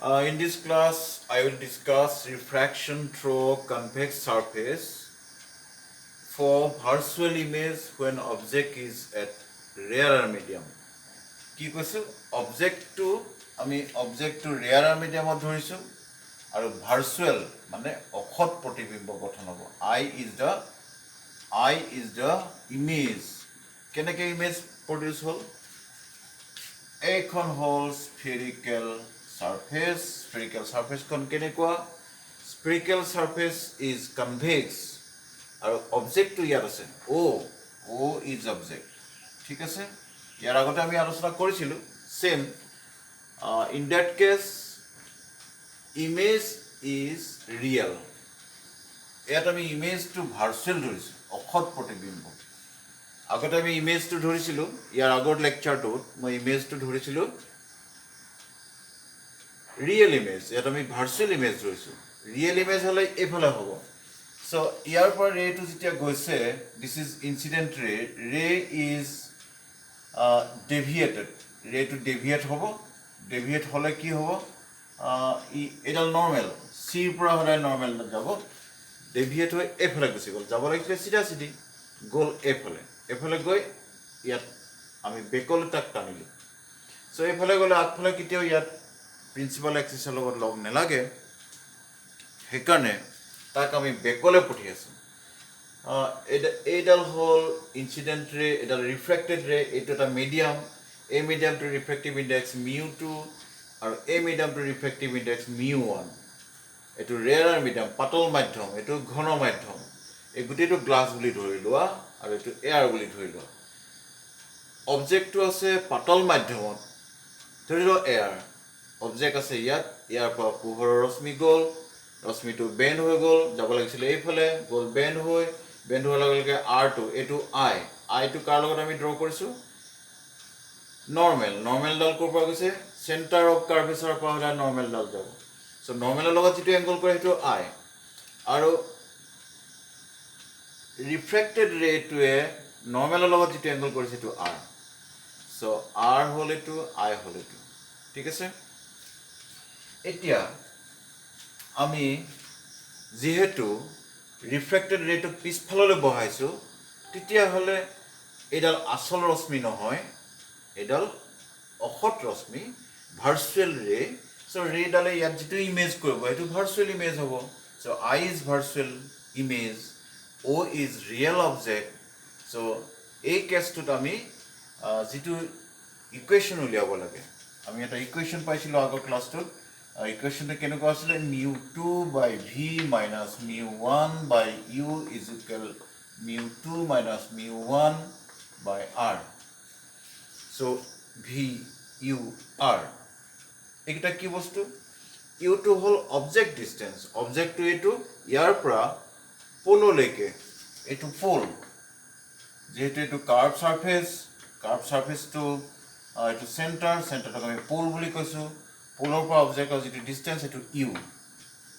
In this class, I will discuss refraction through convex surface for virtual image when object is at rarer medium. কি কৈছো অবজেক্টটো আমি অবজেক্টটো rare মিডিয়ামত ধৰিছো আৰু virtual মানে অখত প্ৰতিবিম্ব গঠন হ'ব I is the image কেনেকৈ ইমেজ প্ৰডিউচ হ'ল এইখন হ'ল spherical surfaceখন কেনেকুৱা spherical surface is convex আৰু অবজেক্টটো ইয়াত আছে O is object ঠিক আছে ইয়াৰ আগতে আমি আলোচনা কৰিছিলো same in that case image is real ইয়াত আমি ইমেজটো ভাৰ্চুৱেল ধৰিছো অখত প্ৰতিবিম্ব আগতে আমি ইমেজটো ধৰিছিলো ইয়াৰ আগৰ লেকচাৰটোত মই ইমেজটো ধৰিছিলো ৰিয়েল ইমেজ ইয়াত আমি ভাৰ্চুৱেল ইমেজ ধৰিছো ৰিয়েল ইমেজ হলে এইফালে হ'ব সো ইয়াৰ পৰা ৰেটো যেতিয়া গৈছে দিস ইজ ইনসিডেন্ট ৰে is deviated ray to deviate hobo deviate hole ki hobo etal normal c pura hole normal na jabo deviate hoy f hole gusi gol jabo lagile sida sidi gol f hole goi yat ami bekol tak tanilu so f hole gole at hole kitio yat principal axis logot log ne lage hekarne tak ami bekole puthi asu এডাল হল incident রে এডাল reflected ray এটা medium a medium to reflective index μ2 আৰু a medium to reflective index μ1 এটো rare medium পাতল মাধ্যম এটো ঘন মাধ্যম এই গুটিটো গ্লাস বুলি ধৰি লোৱা আৰু এটো এয়াৰ বুলি ধৰি লোৱা অবজেক্টটো আছে পাতল মাধ্যমত ধৰি লোৱা এয়াৰ অবজেক্ট আছে ইয়াৰ পৰা পোহৰৰ ৰশ্মি গল ৰশ্মিটো বেন্ড হৈ গল যাব লাগিছিল এইফালে গল বেন্ড হোৱাৰ লগে লগে r2 এটো i টো কাৰ লগত আমি ড্ৰ কৰিছো নৰ্মেল ডাল কৰ পৰা গৈছে সেন্টাৰ অফ কাৰ্ভেচাৰ পৰা হলা নৰ্মেল ডাল যাব সো নৰ্মেলৰ লগত যেটো এংগল কৰে হেটো i আৰু ৰিফ্ৰেক্টেড ৰেটোৱে নৰ্মেলৰ লগত যেটো এংগল কৰিছে হেটো r সো r হল এটো i হল এটো ঠিক আছে এতিয়া আমি যেহেতু রিফ্লেক্টেড রেটো পিছফাললৈ বহাইছো তেতিয়া হলে এডাল আসল ৰশ্মি নহয় এডাল অখত ৰশ্মি ভাৰ্চুৱেল ৰে সো ৰে ডালে ইয়াত যেটো ইমেজ কৰিব এটো ভাৰ্চুৱেল ইমেজ হ'ব so I is virtual image O is real object so এই কেছটোত আমি যেটো ইকুৱেশ্যন উলিয়াব লাগে আমি এটা ইকুৱেশ্যন পাইছিলো আগৰ ক্লাছটোত equation to কেনেকুৱা আছিল μ2 by v minus μ1 by u is equal μ2 minus μ1 by r so v u r এটা কি বস্তু u2 hall object distance object to এটো ইয়াৰ পৰা পোললৈকে এটো পোল যেহেতু এটো কাৰ্ভ সাৰফেস to এটো সেন্টাৰটো আমি পোল বুলি কৈছো পোলৰ পৰা অবজেক্টৰ যেটো ডিসটেন্স এটো u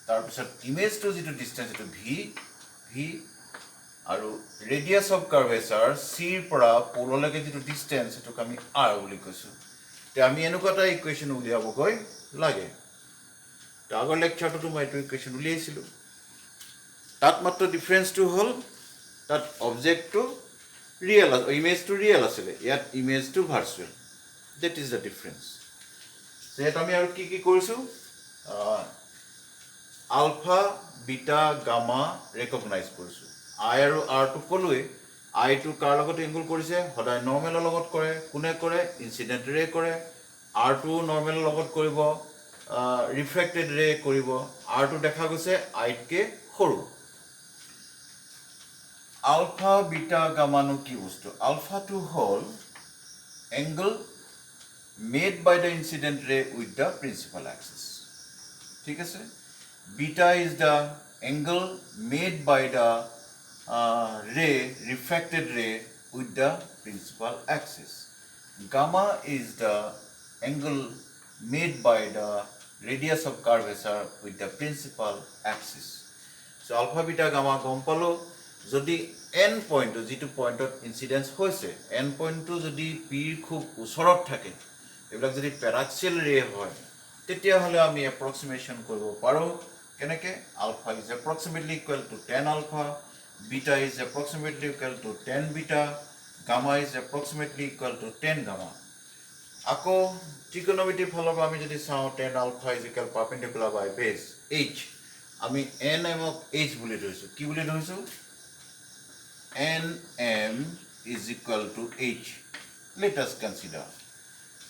তাৰ পিছত ইমেজটো যেটো ডিসটেন্স এটো v আৰু ৰেডিয়াস অফ কাৰ্ভেচাৰ c ৰ পৰা পোললৈকে যেটো ডিসটেন্স এটো আমি r বুলি কৈছো তে আমি এনেকুৱা এটা ইকুৱেশ্যন উলিয়াব গৈ লাগে তা আগৰ লেকচাৰটো মই এইটো ইকুৱেশ্যন উলিয়াইছিলো তাত মাত্ৰ ডিফাৰেন্সটো হল তাত অবজেক্টটো ৰিয়েল ইমেজটো ৰিয়েল আছিল ইয়াত ইমেজটো virtual that is the difference যেহেতু আমি আৰু কি কৰিছো আলফা বিটা গামা ৰেকগনাইজ কৰিছো i আৰু r টো কলোৱে i টো কাৰ লগত এংগল কৰিছে সদায় নৰ্মেলৰ লগত কৰে কোনে কৰে ইনসিডেন্ট ৰে কৰে r টো নৰ্মেলৰ লগত কৰিব ৰিফ্লেক্টেড ৰে কৰিব r টো দেখা গৈছে i কে সৰু আলফা বিটা গামা নো কি বস্তু আলফা টো হল angle made by the incident ray with the principal axis ঠিক আছে beta is the angle made by the refracted ray with the principal axis gamma is the angle made by the radius of curvature with the principal axis so alpha beta gamma গম পালো যদি n point যেটো পয়েন্টত incidence হৈছে n পয়েন্টটো যদি p খুব ওচৰত থাকে এবিলাক যদি প্যাৰাক্সিয়াল ৰে হয় তেতিয়াহ'লে আমি এপ্ৰক্সিমেশ্যন কৰিব পাৰোঁ কেনেকৈ alpha is approximately equal to 10 alpha beta is approximately equal to 10 beta gamma is approximately equal to 10 gamma আকৌ ট্ৰিগন'মেট্ৰি ফালৰ পৰা আমি যদি চাওঁ 10 alpha is equal perpendicular by base H আমি এন এমক এইচ বুলি ধৰিছোঁ কি বুলি ধৰিছোঁ N M is equal to H let us consider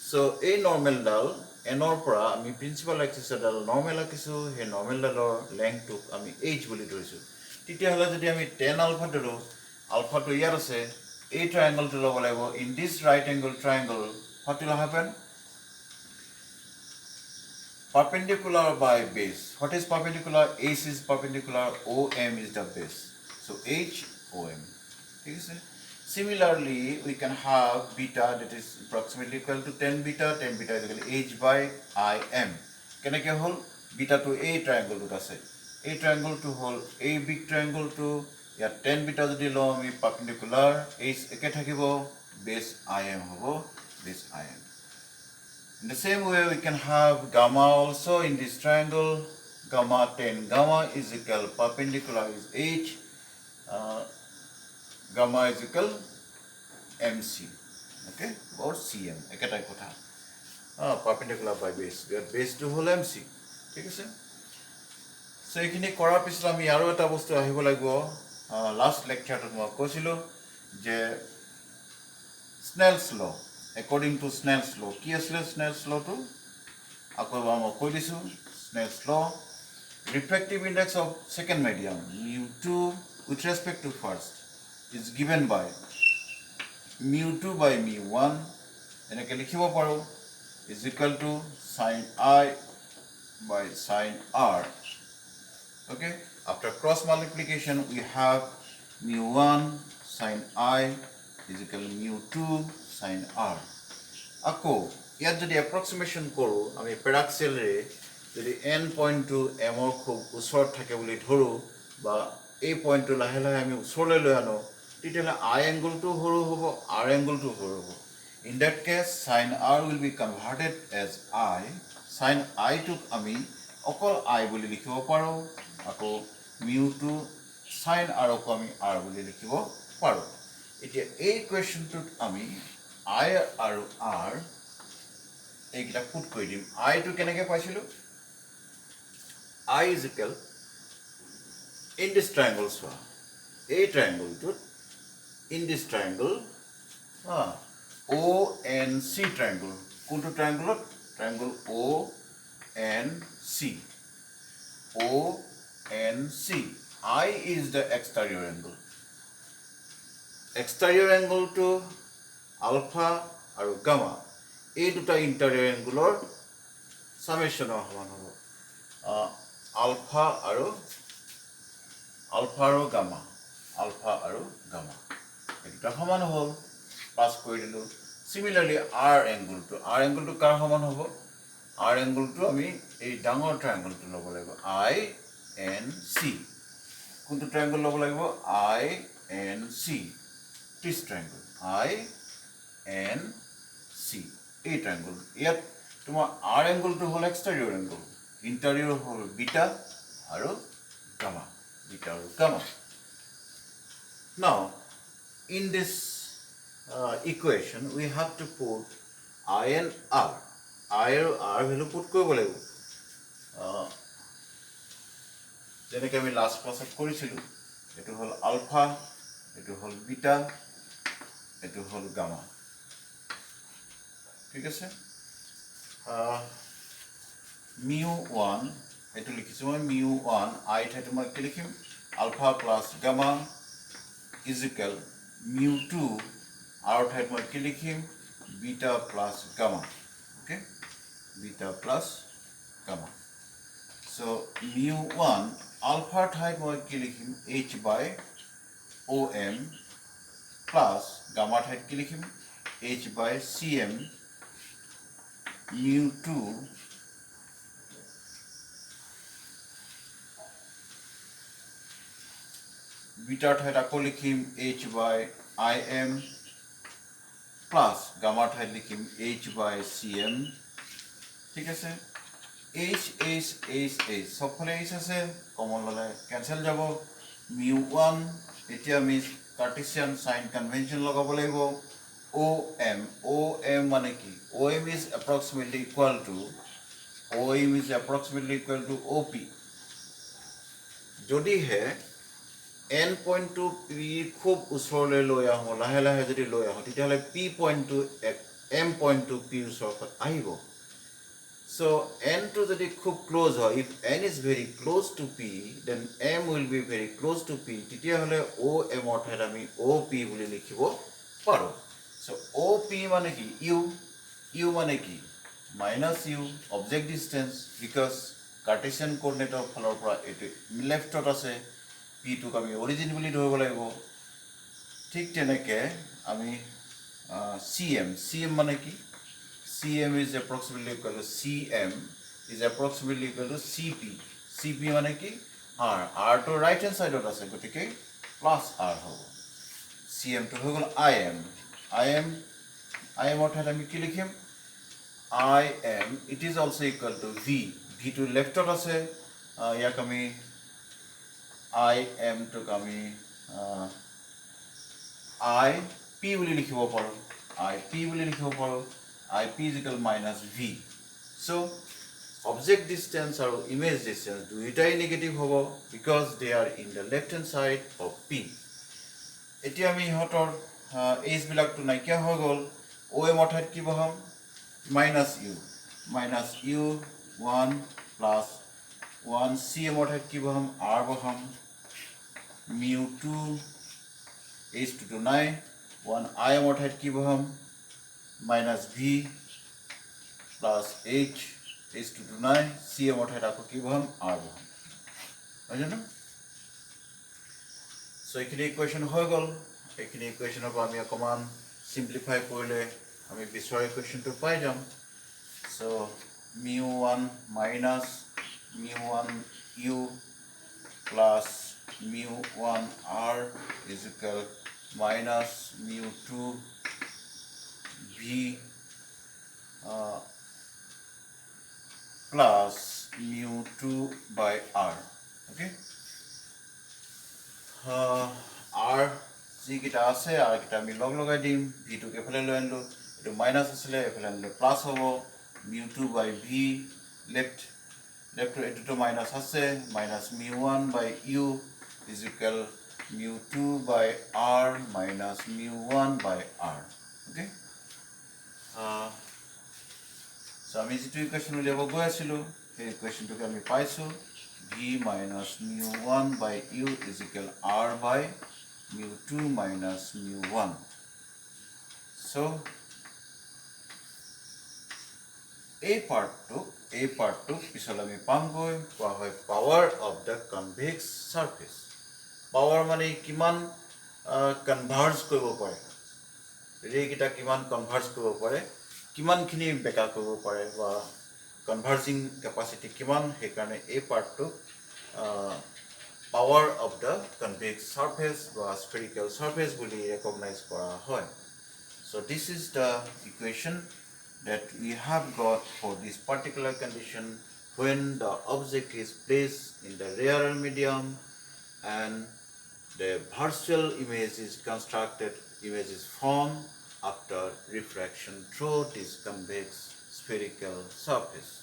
so' এই নৰ্মেলডাল এনৰ পৰা আমি প্ৰিন্সিপাল এক্সিছ এডাল নৰ্মেল আঁকিছোঁ সেই নৰ্মেলডালৰ লেংথটোক আমি এইচ বুলি ধৰিছোঁ তেতিয়াহ'লে যদি আমি 10 আলফা ধৰোঁ আলফাটো ইয়াত আছে এই ট্ৰাইংগলটো ল'ব লাগিব in this right angle triangle what will happen perpendicular by base what is perpendicular H is perpendicular OM is the base so H OM ठीक है similarly we can have beta that is approximately equal to 10 beta is equal to H by IM কেনেকৈ হ'ল beta to A triangle টো আছে A triangle to হ'ল A big triangle to ইয়াত 10 beta যদি লওঁ আমি perpendicular H একে থাকিব base IM হ'ব base IM in the same way we can have gamma also in this triangle gamma 10 gamma is equal perpendicular is H gamma is equal MC okay or CM একেটাই কথা perpendicular by base base to whole MC ঠিক আছে so এইখিনি কৰাৰ পিছত আমি আৰু এটা বস্তু আহিব লাগিব লাষ্ট লেকচাৰটোত মই কৈছিলোঁ যে স্নেলছ ল according to Snell's law কি আছিল Snell's law টো আকৌ মই কৈ দিছোঁ Snell's law refractive index of second medium mu2 with respect to first is given by mu2 by mu1 এনেকৈ লিখিব পাৰোঁ is equal to sin I by sin R okay after cross multiplication we have mu1 sin I is equal to mu2 sin R আকৌ ইয়াত যদি এপ্ৰক্সিমেশ্যন কৰোঁ আমি পেৰাক্সেলৰে যদি N পইণ্টটো এমৰ খুব ওচৰত থাকে বুলি ধৰোঁ বা এই পইণ্টটো লাহে লাহে আমি ওচৰলৈ লৈ আনো তেতিয়াহ'লে আই এংগলটো সৰু হ'ব আৰ এংগলটো সৰু হ'ব in that case sine R will be converted as I sine আইটোক আমি অকল আই বুলি লিখিব পাৰোঁ আকৌ মিউটো চাইন আৰকো আমি আৰ বুলি লিখিব পাৰোঁ এতিয়া এই কুৱেশ্যনটোত আমি I আৰু R এইকেইটা পুট কৰি দিম আইটো কেনেকৈ পাইছিলোঁ I is equal in this triangle চোৱা এই ট্ৰাইংগলটোত in this triangle ONC triangle কোনটো ট্ৰাইংগলত triangle ONC I is the exterior angle to alpha আৰু gamma এই দুটা ইন্টাৰিয়ৰ এংগুলৰ সামেশনৰ সমান হ'ব আলফা আৰু গামা এই দুটা সমান হ'ল পাস কৰি দিলো সিমিলাৰলি আৰ এংগুলটো কাৰ সমান হ'ব আৰ এংগুলটো আমি এই ডাঙৰ ট্ৰায়াঙ্গলটো ল'ব লাগিব আই এন সি কোনটো ট্ৰায়াঙ্গল ল'ব লাগিব I N C this triangle I N C এই ট্ৰায়াঙ্গল ইয়াত তোমাৰ আৰ এংগুলটো হ'ল এক্সটেৰিয়ৰ এংগুল ইন্টাৰিয়ৰ হ'ল বিটা আৰু gamma now in this equation we have to put I and R value put কৰিব লাগিব যেনেকৈ আমি লাষ্ট ক্লাছত কৰিছিলোঁ এটো হ'ল আলফা এটো হ'ল বিটা এটো হ'ল গামা ঠিক আছে mu1 এটো লিখিছো মই mu1 I ঠাইটো মই কি লিখিম alpha plus gamma is equal mu2 R ঠাইত মই কি লিখিম beta plus gamma okay beta plus gamma so mu1 alpha ঠাইত মই কি লিখিম h by om plus gamma ঠাইত কি লিখিম h by cm mu2 beta ঠাইত আকৌ লিখিম h by im plus gamma ঠাইত লিখিম h by cm ঠিক আছে H সবফালে H আছে কমন ললে ক্যান্সেল যাব mu1 এতিয়া আমি কার্টেসিয়ান সাইন কনভেনশন লগাব লাগিব OM মানে কি OM is approximately equal to OP যদিহে n পইণ্টটো p খুব ওচৰলৈ লৈ আহোঁ লাহে লাহে যদি লৈ আহোঁ তেতিয়াহ'লে p পইণ্টটো m পইণ্টটো p ওচৰত আহিব so n to যদি খুব ক্লোজ হয় if n is very close to p then m will be very close to p তেতিয়াহ'লে OM ৰ ঠাইত আমি OP বুলি লিখিব পাৰোঁ so OP মানে কি u মানে কি minus u object distance because Cartesian coordinate of ফালৰ পৰা এটো লেফটত আছে p টোক আমি অৰিজিন বুলি ধৰিব লাগিব ঠিক তেনেকৈ আমি cm মানে কি cm is approximately equal to cp মানে কি r to right hand side ত আছে গতিকে plus r হ'ব cm to হৈ গ'ল im ৰ ঠাইত আমি কি লিখিম im it is also equal to v to left ত আছে ইয়াক আমি im to আমি ip বুলি লিখিব পাৰোঁ ip is equal minus v so object distance আৰু image distance দুইটাই negative হ'ব because they are in the left hand side of p এতিয়া আমি ইহঁতৰ h বিলাকটো নাইকিয়া হৈ গ'ল om ৰ ঠাইত কি বহাম minus u 1 plus 1 cm ৰ ঠাইত কি বহাম r বহাম mu2 h2 to 9 1 im ৰ ঠাইত কি বহাম minus v plus h h2 to 9 cm ৰ ঠাইত আকৌ কি বহাম r বহাম হয় জানো so এইখিনি ইকুৱেশ্যন হৈ গ'ল এইখিনি ইকুৱেশ্যনৰ পৰা আমি অকণমান simplify কৰিলে আমি বিচৰা ইকুৱেশ্যনটো পাই যাম so mu1 minus mu1 u plus mu1 r is equal minus mu2 v plus mu2 by r okay r যিকেইটা আছে r কেইটা আমি লগাই দিম v টোক এফালে লৈ আনিলোঁ এইটো মাইনাছ আছিলে এফালে আনিলে প্লাছ হ'ব mu2 by v লেফ্ট এইটোতো মাইনাছ আছে minus mu1 by u is equal mu2 by r minus mu1 by r okay so আমি যিটো ইকুৱেশ্যন উলিয়াব গৈ আছিলোঁ সেই ইকুৱেশ্যনটোকে আমি পাইছোঁ v minus mu1 by u is equal r by mu2 minus mu1 so এই পাৰ্টটো পিছলৈ আমি পামগৈ কোৱা হয় power of the convex surface power মানে কিমান কনভাৰ্জ কৰিব পাৰে ৰেকেইটা কিমান কনভাৰ্জ কৰিব পাৰে কিমানখিনি বেকা কৰিব পাৰে বা কনভাৰ্জিং কেপাচিটি কিমান সেইকাৰণে এই পাৰ্টটো power of the convex surface বা স্ফেৰিকেল সাৰফেস বুলি ৰেকগনাইজ কৰা হয় so this is the equation that we have got for this particular condition when the object is placed in the rarer medium and the virtual image is constructed, image is formed after refraction through this convex spherical surface.